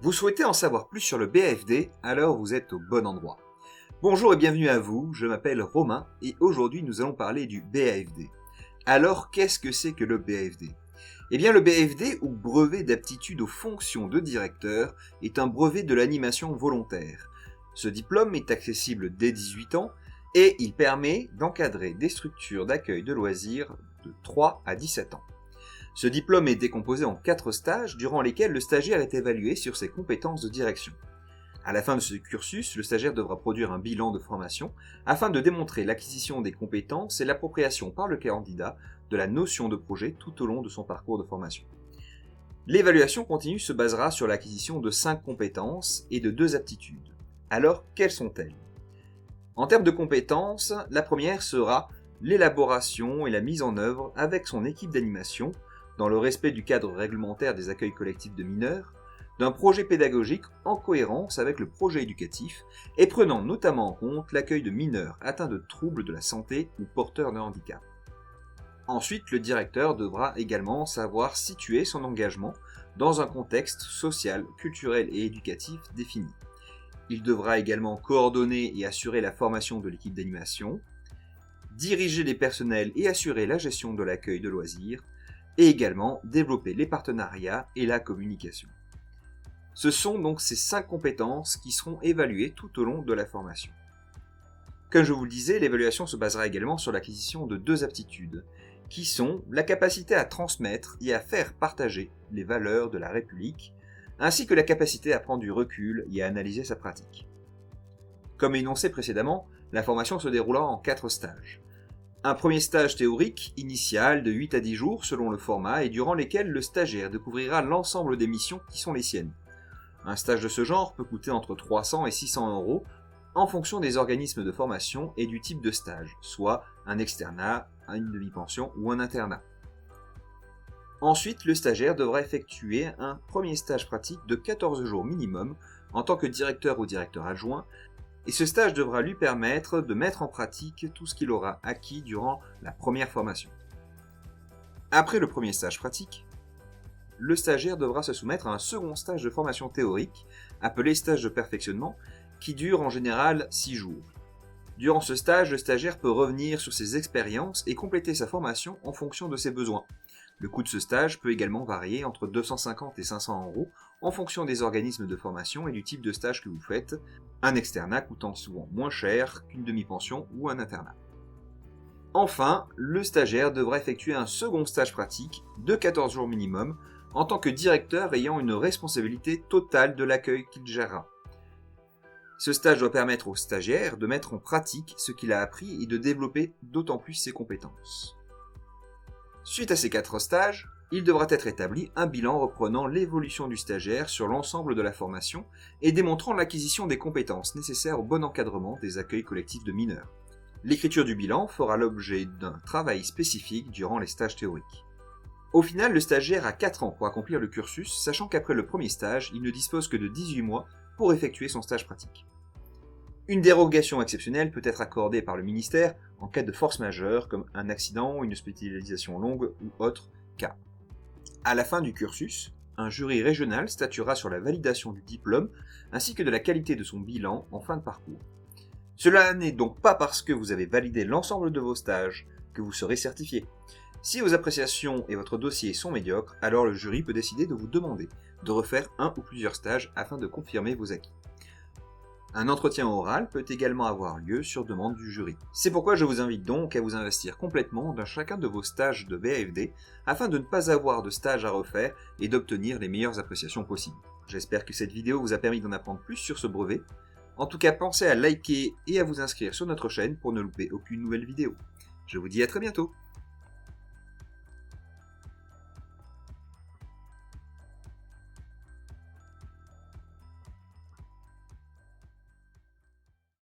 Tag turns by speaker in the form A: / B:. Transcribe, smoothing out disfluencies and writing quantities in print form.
A: Vous souhaitez en savoir plus sur le BAFD? Alors vous êtes au bon endroit. Bonjour et bienvenue à vous, je m'appelle Romain et aujourd'hui nous allons parler du BAFD. Alors qu'est-ce que c'est que le BAFD? Eh bien le BAFD, ou brevet d'aptitude aux fonctions de directeur, est un brevet de l'animation volontaire. Ce diplôme est accessible dès 18 ans et il permet d'encadrer des structures d'accueil de loisirs de 3 à 17 ans. Ce diplôme est décomposé en 4 stages durant lesquels le stagiaire est évalué sur ses compétences de direction. À la fin de ce cursus, le stagiaire devra produire un bilan de formation afin de démontrer l'acquisition des compétences et l'appropriation par le candidat de la notion de projet tout au long de son parcours de formation. L'évaluation continue se basera sur l'acquisition de 5 compétences et de 2 aptitudes. Alors, quelles sont-elles? En termes de compétences, la première sera l'élaboration et la mise en œuvre avec son équipe d'animation, dans le respect du cadre réglementaire des accueils collectifs de mineurs, d'un projet pédagogique en cohérence avec le projet éducatif et prenant notamment en compte l'accueil de mineurs atteints de troubles de la santé ou porteurs de handicap. Ensuite, le directeur devra également savoir situer son engagement dans un contexte social, culturel et éducatif défini. Il devra également coordonner et assurer la formation de l'équipe d'animation, diriger les personnels et assurer la gestion de l'accueil de loisirs, et également développer les partenariats et la communication. Ce sont donc ces 5 compétences qui seront évaluées tout au long de la formation. Comme je vous le disais, l'évaluation se basera également sur l'acquisition de 2 aptitudes, qui sont la capacité à transmettre et à faire partager les valeurs de la République, ainsi que la capacité à prendre du recul et à analyser sa pratique. Comme énoncé précédemment, la formation se déroulera en 4 stages. Un premier stage théorique, initial, de 8 à 10 jours selon le format et durant lesquels le stagiaire découvrira l'ensemble des missions qui sont les siennes. Un stage de ce genre peut coûter entre 300 et 600 euros en fonction des organismes de formation et du type de stage, soit un externat, une demi-pension ou un internat. Ensuite, le stagiaire devra effectuer un premier stage pratique de 14 jours minimum en tant que directeur ou directeur adjoint, et ce stage devra lui permettre de mettre en pratique tout ce qu'il aura acquis durant la première formation. Après le premier stage pratique, le stagiaire devra se soumettre à un second stage de formation théorique, appelé stage de perfectionnement, qui dure en général 6 jours. Durant ce stage, le stagiaire peut revenir sur ses expériences et compléter sa formation en fonction de ses besoins. Le coût de ce stage peut également varier entre 250 et 500 euros en fonction des organismes de formation et du type de stage que vous faites, un externat coûtant souvent moins cher qu'une demi-pension ou un internat. Enfin, le stagiaire devra effectuer un second stage pratique de 14 jours minimum en tant que directeur ayant une responsabilité totale de l'accueil qu'il gérera. Ce stage doit permettre au stagiaire de mettre en pratique ce qu'il a appris et de développer d'autant plus ses compétences. Suite à ces 4 stages, il devra être établi un bilan reprenant l'évolution du stagiaire sur l'ensemble de la formation et démontrant l'acquisition des compétences nécessaires au bon encadrement des accueils collectifs de mineurs. L'écriture du bilan fera l'objet d'un travail spécifique durant les stages théoriques. Au final, le stagiaire a 4 ans pour accomplir le cursus, sachant qu'après le premier stage, il ne dispose que de 18 mois pour effectuer son stage pratique. Une dérogation exceptionnelle peut être accordée par le ministère en cas de force majeure comme un accident, une hospitalisation longue ou autre cas. À la fin du cursus, un jury régional statuera sur la validation du diplôme ainsi que de la qualité de son bilan en fin de parcours. Cela n'est donc pas parce que vous avez validé l'ensemble de vos stages que vous serez certifié. Si vos appréciations et votre dossier sont médiocres, alors le jury peut décider de vous demander de refaire un ou plusieurs stages afin de confirmer vos acquis. Un entretien oral peut également avoir lieu sur demande du jury. C'est pourquoi je vous invite donc à vous investir complètement dans chacun de vos stages de BAFD afin de ne pas avoir de stage à refaire et d'obtenir les meilleures appréciations possibles. J'espère que cette vidéo vous a permis d'en apprendre plus sur ce brevet. En tout cas, pensez à liker et à vous inscrire sur notre chaîne pour ne louper aucune nouvelle vidéo. Je vous dis à très bientôt.